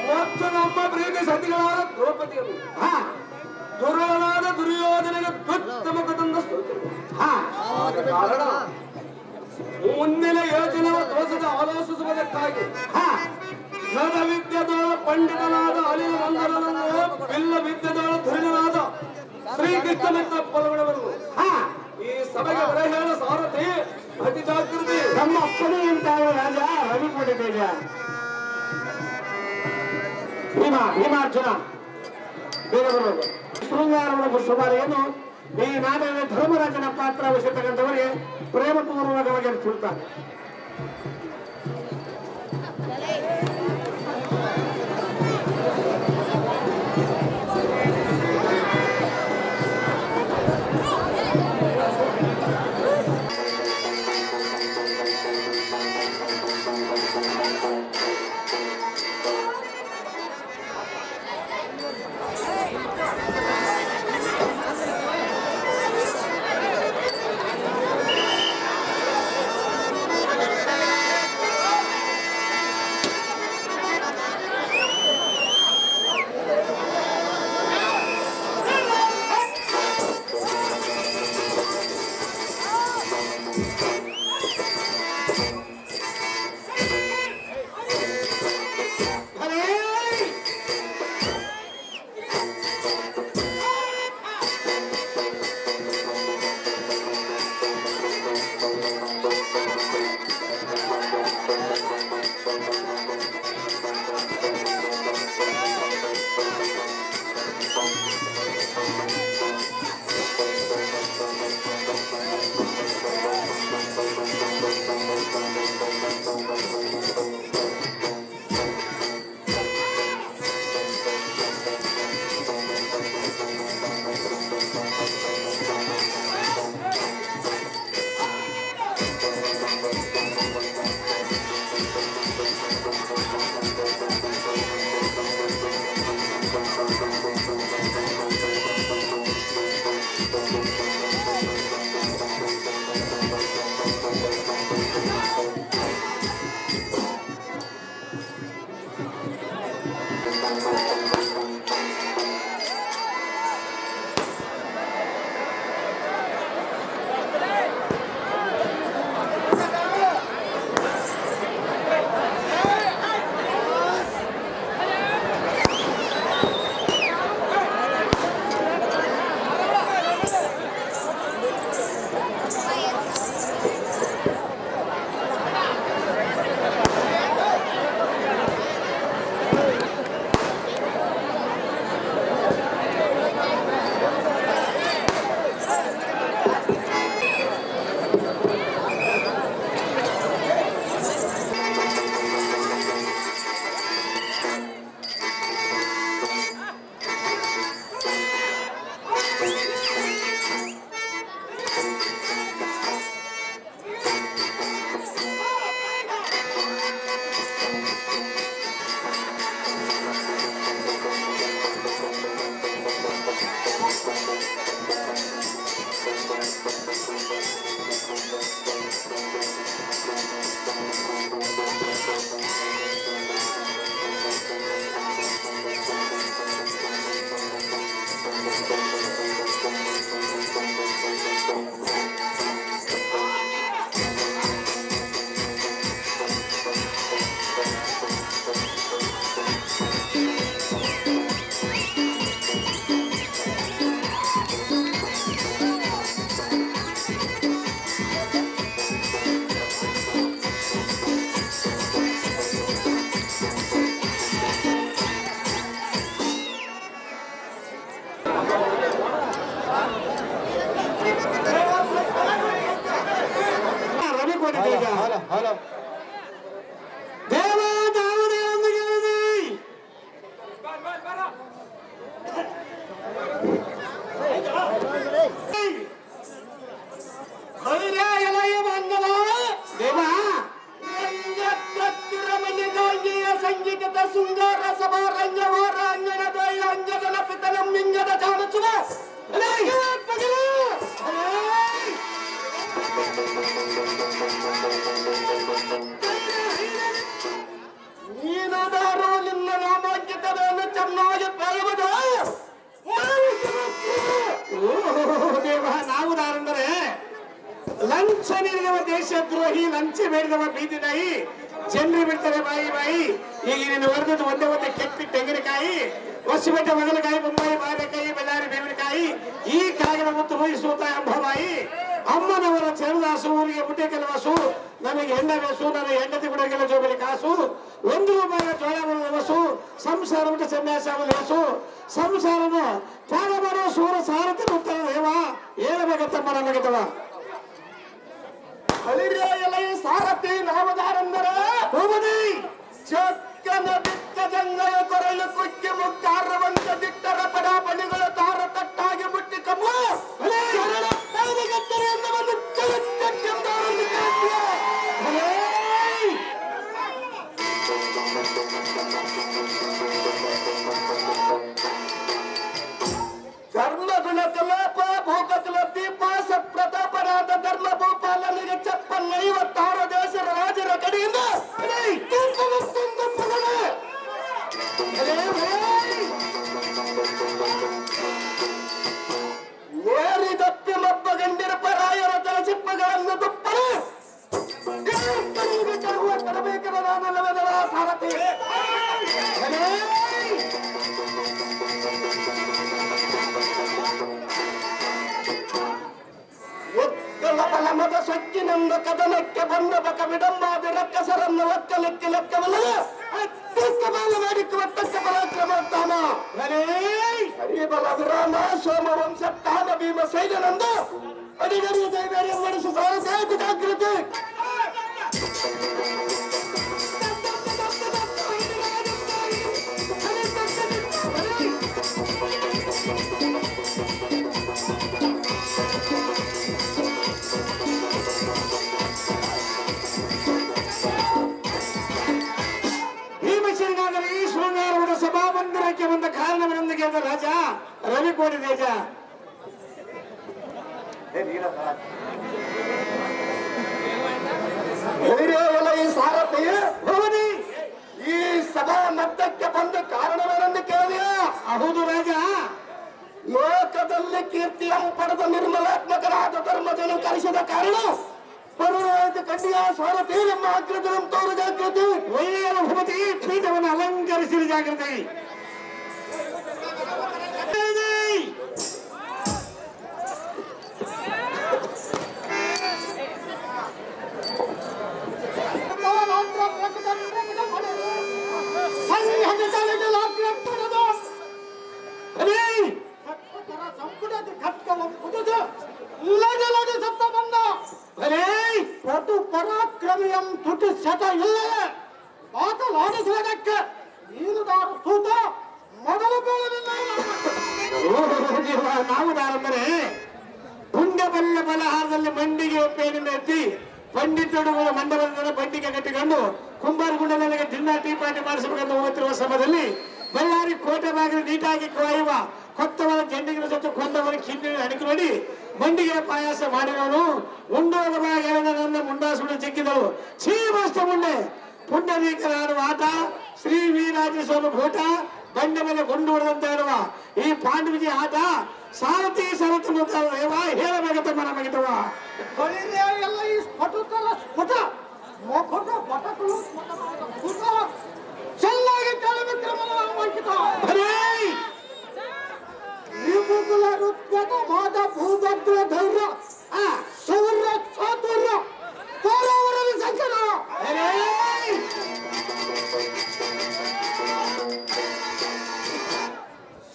ಮತ್ತು ನಮ್ಮ ಪ್ರೀತಿ ಸತಿಗಳಾದ ದ್ರೌಪದಿಯನ್ನು ದುರ್ಬಲನಾದ ದುರ್ಯೋಧನಿಗೆ ದುತ್ತಮಕ ತಂದ ಕಾರಣ ಮುಂದಿನ ಯೋಜನೆಯ ದೋಷದ ಆಲೋಚಿಸುವುದಕ್ಕಾಗಿ ಘನ ವಿದ್ಯೆದೋಳ ಪಂಡಿತನಾದ ಅಲಿನ ಮಂದರನನ್ನು ಬಿಲ್ಲ ವಿದ್ಯೆದೋಳ ಧುರಿನಾದ ಶ್ರೀಕೃಷ್ಣಮಿತ್ರ ಪಲ್ಗಡವರು ಈ ಸಭೆಗೆ ಬರಹೇಳ ಸಾರಥಿ ಅತಿ ಜಾಗೃತಿ ನಮ್ಮ ಅಪ್ಪನೇ ಅಂತ ರಾಜ ರವಿ ಕೊಡಿದೇಯ ಭೀಮಾರ್ಜುನ ಬೇರೆ ಬರೋದು ಶೃಂಗಾರವನ್ನು ಸುಮಾರಿಯನ್ನು ಈ ನಾಡಿನ ಧರ್ಮರಾಜನ ಪಾತ್ರ ವಹಿಸತಕ್ಕಂಥವರಿಗೆ ಪ್ರೇಮಪೂರ್ವಕವಾಗಿ ತಿಳಿಸ್ತಾರೆ. ಸಂಗೀತದ ಶೃಂಗಾರ ಸಭಾರಂಗವಾರ ಅಂಗಣದ ಅಂಗದ ಪಿತನ ಮಿಂಗದ ಜಾಣಚುವ ನೀನಾದರೂ ನಿನ್ನ ನಾಮಾಂಕಿತವನ್ನು ಚೆನ್ನಾಗಿ ಬೆಳೆಯುವುದು ದೇವ. ನಾವುದಾರೆಂದರೆ ಲಂಚ ನೀಡಿದವ ದೇಶದ್ರೋಹಿ, ಲಂಚ ಬೇಡಿದವ ಬೀದಿ ನಾಯಿ, ಜನರು ಬಿಡ್ತಾರೆ ಬಾಯಿ ಬಾಯಿ. ಈಗ ನೀನು ಹೊರದದ್ದು ಒಂದೇ ಕೆಟ್ಟಿ ತೆಂಗಿನಕಾಯಿ, ಹೊಸಬೆಟ್ಟ ಮೊದಲಕಾಯಿ, ಬೊಂಬಾಯಿ ಬಾಳೆಕಾಯಿ, ಬಳ್ಳಾರಿ ಬೇವಿನಕಾಯಿ, ಈ ಕಾಗದ ಮತ್ತು ವಹಿಸುವ ಅಂಬವಾಯಿ. ಅಮ್ಮನವರ ಚರಣದಾಸು, ಊರಿಗೆ ಮುಟ್ಟೆ ಕೆಲವಸು, ನನಗೆ ಹೆಣ್ಣ ಬೇಸು, ನನಗೆ ಹೆಂಡತಿ ಬಿಡೋಕೆಲ್ಲ ಜೋಬಲಿ ಕಾಸು, ಒಂದು ರೂಪಾಯಿ ಜೋಳ ಬರುವ ವಸು, ಸಂಸಾರ ಬಿಟ್ಟು ಸನ್ಯಾಸ ವಸು, ಸಂಸಾರನ ತ್ಯಾಗ ಮಾಡುವ ಸೂರ ಸಾರಥಿ ಉತ್ತರ ದೇವ. ಹೇಳಬೇಕತ್ತಮ್ಮ ನಮಗೆತ್ತವ ಸಾರಥಿ ನಾಮದಾರೆಂದರೆ ಚಕ್ಕನ ಬಿಟ್ಟ ಜಂಗಯ ಕೊರಲು ಕುಕ್ಕಿ ಮುಕ್ಕಾರವಂತ ದಿಟ್ಟರ ಪಡಾಪಣಿಗಳ ತಾರ ತಟ್ಟಾಗಿ ಮುಟ್ಟಿ ಕಮ್ಮ ಧರ್ಮಗುಣ ಕಲಾಪ ಭೂಕುಲ ದೀಪ ಸಪ್ರತಾಪರಾದ ಧರ್ಮ ಭೂಪಾಲನಿಗೆ ಚಪ್ಪನ್ನ 56 ದೇಶದ ರಾಜರ ಕಡೆಯಿಂದ ಏರಿದಪ್ಪಿ ಮಬ್ಬ ಗಂಡಿರ ಪರಾಯರ ತಲಸಿಪ್ಪಗಳನ್ನು ತುಪ್ಪರು ತರಬೇಕರ ನಾನಲ್ಲವೆದರ ಸಾರಥಿ ಫಲಮದ ಸೊಕ್ಕಿನಿಂದ ಕದನಕ್ಕೆ ಬಂದ ಬಕ ವಿಡಂಬಾದಿ ರಕ್ಕಸರನ್ನು ಒಕ್ಕಲಿಕ್ಕೆ ಲೆಕ್ಕವಲ್ಲ ಮಾಡಿಕ್ಕೆ ಒಟ್ಟಕ್ಕೆ ಪರಾಕ್ರಮೋತ್ತಾಮ ಹರಿಬಲ ವಿರಾಮ ಸೋಮವಂಶ ತಾಮ ಭೀಮ ಸೈನ್ಯನಂದು ಅಡಿಗರಿಯ ದೈವರ್ಯ ನಡೆಸಿ ಸಾರಥಿ ಜಾಗೃತಿ. ಸಭಾಮಂದಿರಕ್ಕೆ ಬಂದ ಕಾರಣವರೊಂದಿಗೆ ರಾಜ ರವಿಕೋಟಿ ದೇಜ ಈ ಸಾರಥಿ ಭವನಿ ಈ ಸಭಾ ಮಟ್ಟಕ್ಕೆ ಬಂದ ಕಾರಣವರೆಂದು ಕೇಳಿಯ? ಹೌದು ರಾಜ. ಲೋಕದಲ್ಲಿ ಕೀರ್ತಿಯನ್ನು ಪಡೆದ ನಿರ್ಮಲಾತ್ಮಕರಾದ ಧರ್ಮಜನು ಕಲಿಸಿದ ಕಾರಣ ಪರವಾದ ಕನ್ಯಾ ಸಾರಥಿ ನಮ್ಮ ಅಗ್ರಜನ ತೋರ ಜಾಗೃತಿ ಒಳ್ಳೆಯ ಭೂಮತಿ ಪೀಠವನ್ನು ಅಲಂಕರಿಸಿದ ಜಾಗೃತಿ. ಪಟು ಪರಾಕ್ರಮಿಯಂ ತುಟಿ ಶತ ಇಲ್ಲ ಮಾತಲಾಡಿಸುವುದಕ್ಕೆ ನೀನುದಾರ ಸೂತ ಮೊದಲು ನಾವುದಾರೆಂದರೆ ಪುಂಡಬಲ್ಲ ಬಲಹಾರದಲ್ಲಿ ಮಂಡಿಗೆ ಒಪ್ಪೇನಿಂದ ಎತ್ತಿ ಪಂಡಿತರುಗಳು ಮಂಡಲದ ಬಂಡಿಗೆ ಕಟ್ಟಿಕೊಂಡು ಕುಂಬಾರಗುಂಡನಿಗೆ ದಿನ ಟೀ ಪಾರ್ಟಿ ಮಾಡಿಸಬೇಕೆಂದು ಹೋಗುತ್ತಿರುವ ಸಮಯದಲ್ಲಿ ಬಳ್ಳಾರಿ ಕೋಟೆ ಬಾಗಿಲು ನೀಟಾಗಿ ಕೊಯ್ಯುವ ಕೊತ್ತವರ ಜಂಡಿಗಳ ಜೊತೆ ಕೊಂದವರ ಕಿಂಡಿ ಅಣಿಕೆ ಮಾಡಿ ಬಂಡಿಗೆ ಪಾಯಾಸ ಮಾಡಿದವನು ಉಂಡೋದ ಬಾಗ ನನ್ನ ಮುಂಡಾಸುಡು ಚೆಕ್ಕಿದಳು ಶ್ರೀಮಸ್ತ ಮುಂಡೆ ಪುಂಡರೀಕರ ಆಡುವ ಆಟ ಶ್ರೀ ವೀರಾಜೇಶ್ವರ ಭೂಟ ಬಂಡೆ ಮೇಲೆ ಕೊಂಡು ಹೊಡೆದಂತೆ ಆಡುವ ಈ ಪಾಂಡವಿಜಿ ಆಟ ಸಾರಥಿ ಸರತಿ ದೇವ ಹೇಳಬೇಕತ್ತಮ್ಮ ನಮಗಿದವ ಎಲ್ಲ ಈ ಸ್ಫುಟಗಳ ಸ್ಫುಟ ಮೊಫಟ ಬಟಕಲು ಸ್ಫುಟ ಚೆನ್ನಾಗಿ ಕೇಳಬೇಕಿರಮಂಕಿತ ನಿಮುಗುಲ ರುದ್ಗತ ಮಾದ ಭೂಭದ್ರ ಧೈರ್ಯ ಸೌರ್ಯ ಚಾತುರ್ಯ ಕೋರವರಲ್ಲಿ ಸಂಕಟ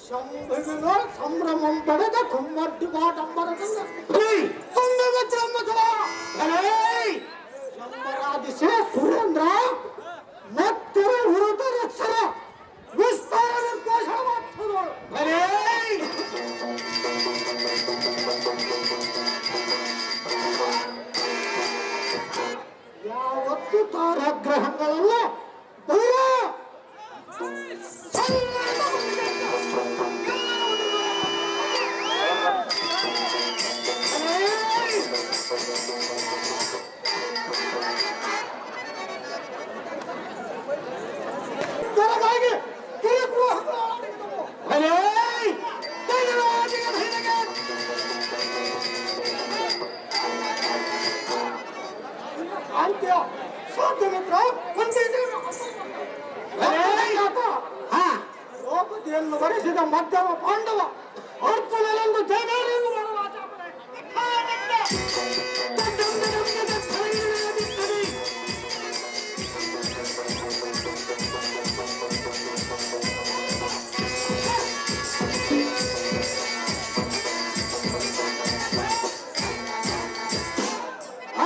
ಸಂಭವಿನ ಸಂಭ್ರಮಂ ಪಡೆದ ಕುಮ್ಮಡ್ಡಿ ಮಾಟಂಬರದಿಂದ ಸಂಬರಾದಿಸೆ ಸುರೇಂದ್ರ ಮತ್ತರ ವಿರುದ್ಧ ರಕ್ಷರ ವಿಸ್ತಾರ ಘೋಷಣೆ ಮಾಡ್ತಾರೆ. ಯಾವತ್ತು ತಾರಾಗ್ರಹಗಳಲ್ಲ ಧೈರ್ಯ ಕಥೆಯನ್ನು ಬರೆಸಿದ ಮಧ್ಯಮ ಪಾಂಡವ ಅರ್ಜುನನೊಂದು ಜಯಗಾರಿಯನ್ನು ಮಾಡುವ ಆಚಾಪನೆ.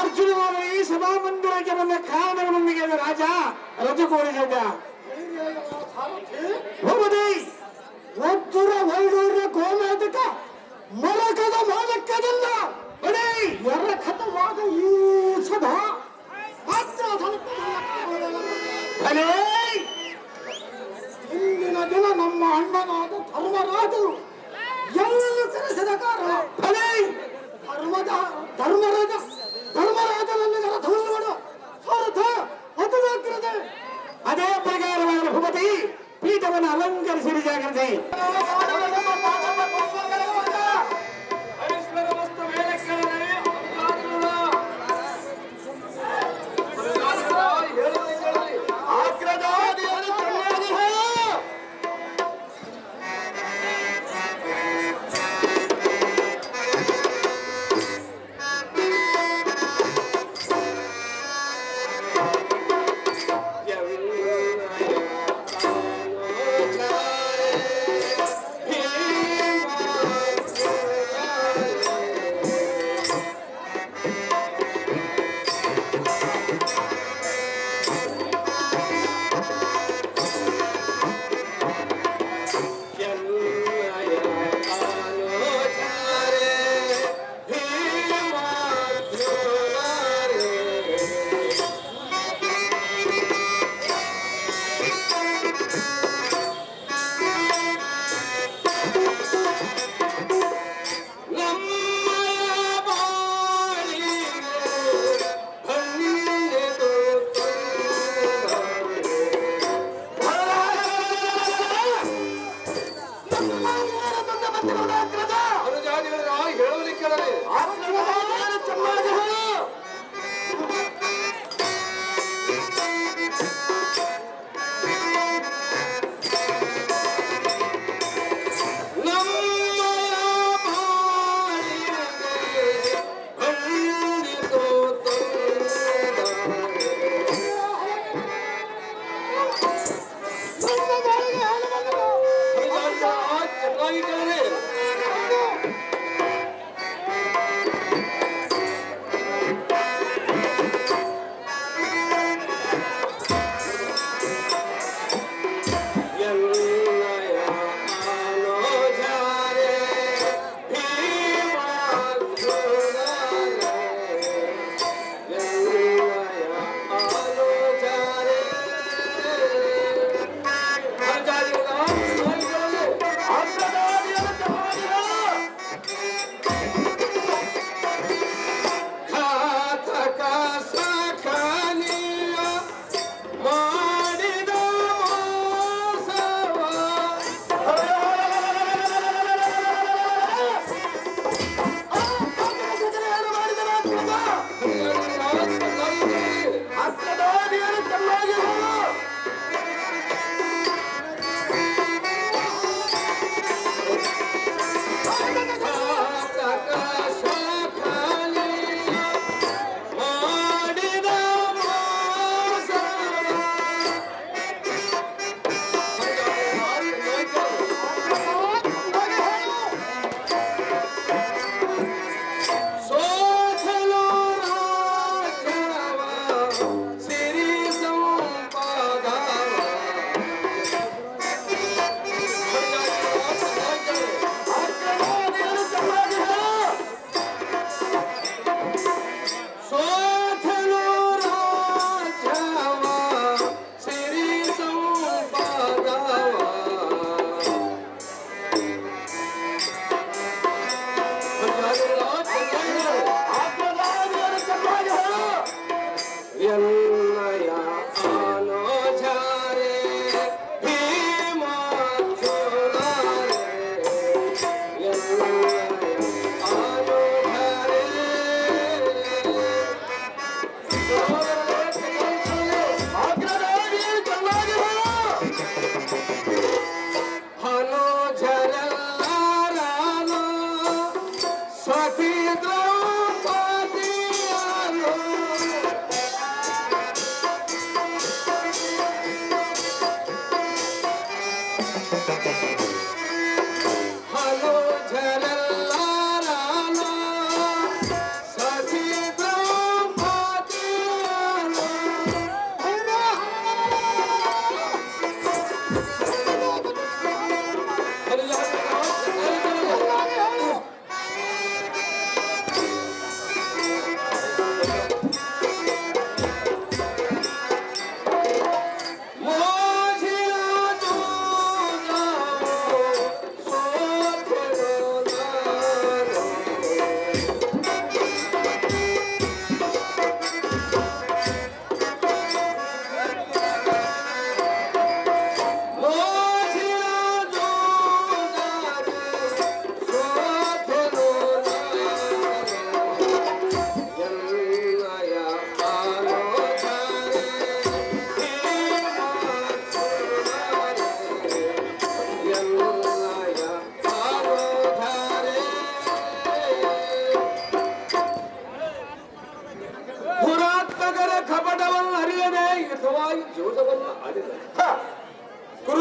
ಅರ್ಜುನನ ಈ ಸಭಾಮಂದಿರಕ್ಕೆ ಬಂದ ಕಾರಣಗಳೊಂದಿಗೆ ರಾಜ ರಜೆ ಕೋರಿಸಿದ್ದ. ಹೋಗುದಿ ಒತ್ತುರ ವೈಡೂರ್ಯ ಗೋಮೇಧಕ ಮೊಲಕದ ಮಾಲಕದಲ್ಲ ಬಡೇ ಎರಖತವಾದ ಈ ಸಭಾ ಮಾತ್ರ ಇಂದಿನ ದಿನ ನಮ್ಮ ಅಣ್ಣನಾದ ಧರ್ಮರಾಜನು ಎಲ್ಲೂ ತಿಳಿಸಿದ ಕಾರಣ ಧರ್ಮರಾಜನನ್ನು ರಥವನ್ನು ಮಾಡು ಸಾರಥ ಮಧುವಾಗ್ರದೆ. ಅದೇ ಪ್ರಕಾರವಾದ ಭೂಪತಿ ಪೀಠವನ್ನು ಅಲಂಕರಿಸಿದ ಜಾಗ್ರತೆ.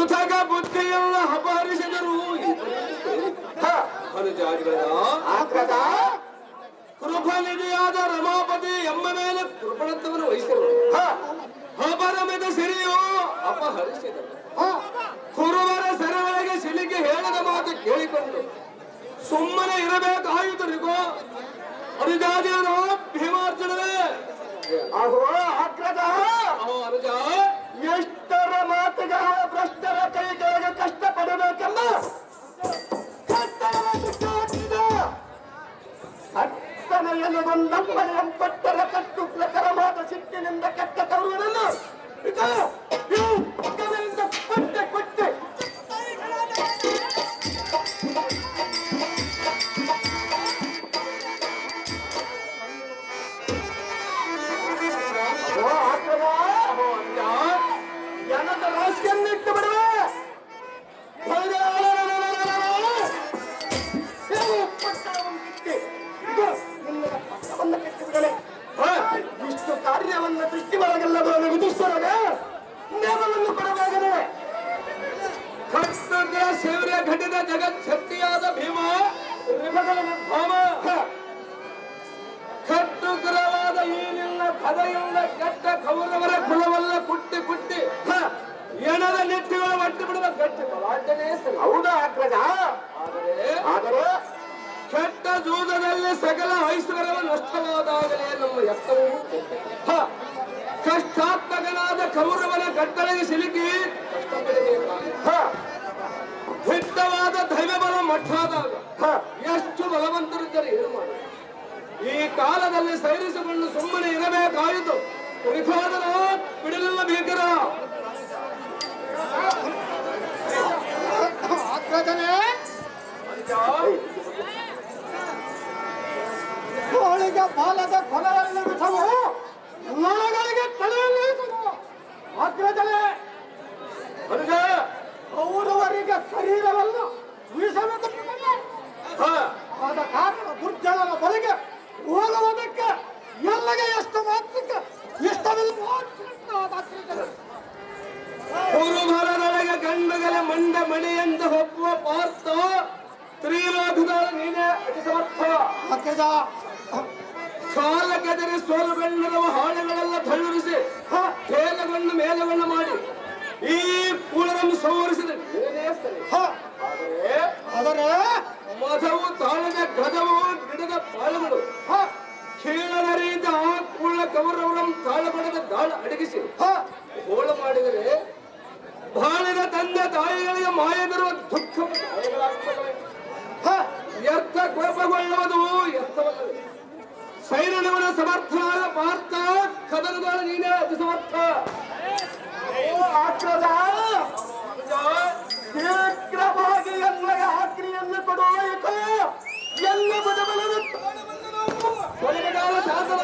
ಕೃತಕ ಬುದ್ಧಿಯನ್ನು ಅಪಹರಿಸಿದರು. ಆಗ್ರದ ಕೃಪನಿಧಿಯಾದ ರಮಾಪತಿ ಎಂಬ ಮೇಲೆ ಕೃಪಣತ್ವವನ್ನು ವಹಿಸಿದರು. ಅಪರಮಿತ ಸಿರಿಯು ಅಪಹರಿಸಿದರು. ಕುರುವರ ಸರಳಗೆ ಸಿಲಿಗೆ ಹೇಳದ ಮಾತು ಕೇಳಿಕೊಂಡು ಸುಮ್ಮನೆ ಇರಬೇಕಾಯಿತರಿಗೋ ಅನುಜಾದಿಯರು ಭೀಮಾರ್ಜುನವೇ. ಅಹೋ ಅಗ್ರದ ಅನುಜ ಎಷ್ಟರ ಮಾತುಗಳ ಭ್ರಷ್ಟರ ಕೈಗಳಿಗೆ ಕಷ್ಟಪಡಬೇಕೆಂಬ ಅರ್ಥನೆಯನ್ನು ಬಂದಪ್ಪನೆ ಎಂಬತ್ತರ ಕಟ್ಟು ಪ್ರಕರವಾದ ಸಿಟ್ಟಿನಿಂದ ಕೆಟ್ಟ ಕರುಗಳನ್ನು ಕೊಟ್ಟೆ ಕೊಟ್ಟೆ ಜನದ ರಾಶಿಯನ್ನಿಟ್ಟು ಬಿಡುವೆ. ಇಷ್ಟು ಕಾರ್ಯವನ್ನು ದೃಷ್ಟಿ ಒಳಗೆಲ್ಲವನ್ನು ವಿಧಿಸುವಾಗ ನೇಮವನ್ನು ಕೊಡಬೇಕೇ. ಕರ್ತೃಗಳ ಸೇವೆಯ ಘಟಿತ ಜಗತ್ ಶಕ್ತಿಯಾದ ಭೀಮ ಧಾಮ ಕರ್ತೃಗ್ರವಾದ ಈ ನಿನ್ನ ಕಥೆಯಿಂದ ಕೆಟ್ಟ ಕೌರವರ ಕುಲವಲ್ಲ ಕುಟ್ಟಿ ಕುಟ್ಟಿ ಎಣದ ನೆಟ್ಟಿಗಳ ಒಟ್ಟು ಬಿಡುವ ಗಟ್ಟಿ ಗಲಾಟೆನೇ ಸರಿ. ಹೌದಾ ಅಗ್ರಜ? ಆದರೆ ಕೆಟ್ಟ ಜೂದದಲ್ಲಿ ಸಕಲ ಐಶ್ವರ್ಯವ ನಷ್ಟವಾದಾಗಲೇ ನಮ್ಮ ಎತ್ತವು ಕಷ್ಟಾತ್ಮಕನಾದ ಕೌರವನ ಕಟ್ಟಳೆಗೆ ಸಿಲುಕಿ ಹಿಟ್ಟವಾದ ದೈವಬಲ ಮಠಾದಾಗ ಎಷ್ಟು ಬಲವಂತರಿದ್ದರೆ ಏನು ಮಾಡಿ ಈ ಕಾಲದಲ್ಲಿ ಸೈರಿಸಿಕೊಂಡು ಸುಮ್ಮನೆ ಇರಬೇಕಾಯಿತು. ವಿಖಾದನ ಬಿಡಲಿಲ್ಲ ಭೀಕರ. ಕೋಳಿಗೆ ಬಾಲದ ಕೊನೆಯಲ್ಲಿ ವಿಷವು ನೊಣಗಳಿಗೆ ತಲೆಯಲ್ಲಿ ಅಗ್ರಜನೆ ಅನುಜ ಕೌರವರಿಗೆ ಶರೀರವಲ್ಲ ವಿಷವನ್ನು ಆದ ಕಾರಣ ದುರ್ಜನನ ಬಳಿಗೆ ಹೋಗುವುದಕ್ಕೆ ಎಲ್ಲಗೆ ಎಷ್ಟು ಮಾತ್ರಕ್ಕೆ ಇಷ್ಟವಿಲ್ಲ. ಕುರುಬರದೊಳಗೆ ಗಂಡುಗಳ ಮಂಡ ಮಣಿಯೆಂದು ಒಪ್ಪುವ ಪಾರ್ಥ ತ್ರಿಲೋಕದೊಳ ನೀನೇ ಅತಿ ಸಮರ್ಥ. ಕಾಲಕ್ಕೆದರಿ ಸೋಲುಗೊಂಡಿರುವ ಹಾಳೆಗಳೆಲ್ಲ ತಳ್ಳುರಿಸಿ ಕೇಲಗೊಂಡು ಮೇಲಗೊಂಡು ಮಾಡಿ ಈ ಕೂಳರನ್ನು ಸಂಹರಿಸಿದೆ. ಆದರೆ ಮಧವು ತಾಳದ ಗದವು ಗಿಡದ ಪಾಳುಗಳು ಕೀಳದ ರೀತಿ ಆ ಕೂಳ ಕೌರವರನ್ನು ತಾಳಬಡದ ದಾಳ ಅಡಗಿಸಿ ಹೋಳು ಮಾಡಿದರೆ ಬಾಳಿನ ತಂದೆ ತಾಯಿಗಳಿಗೆ ಮಾಯದಿರುವ ದುಃಖ ವ್ಯರ್ಥ ಕೋಪಗೊಳ್ಳುವುದು ವ್ಯರ್ಥವಲ್ಲದೆ ಸೈನ್ಯವನ ಸಮರ್ಥನಾದ ಪಾರ್ಥ ಕದನದೊಳ ನೀನೇ ಅತಿ ಸಮರ್ಥ. ಆಕ್ರದ ಶೀಘ್ರವಾಗಿ ಎಲ್ಲಗೆ ಆಜ್ಞೆಯನ್ನು ಕೊಡುವ ಎಲ್ಲ ಬದಬಲದ ಕೊನೆಗಾಲ ಶಾಸನ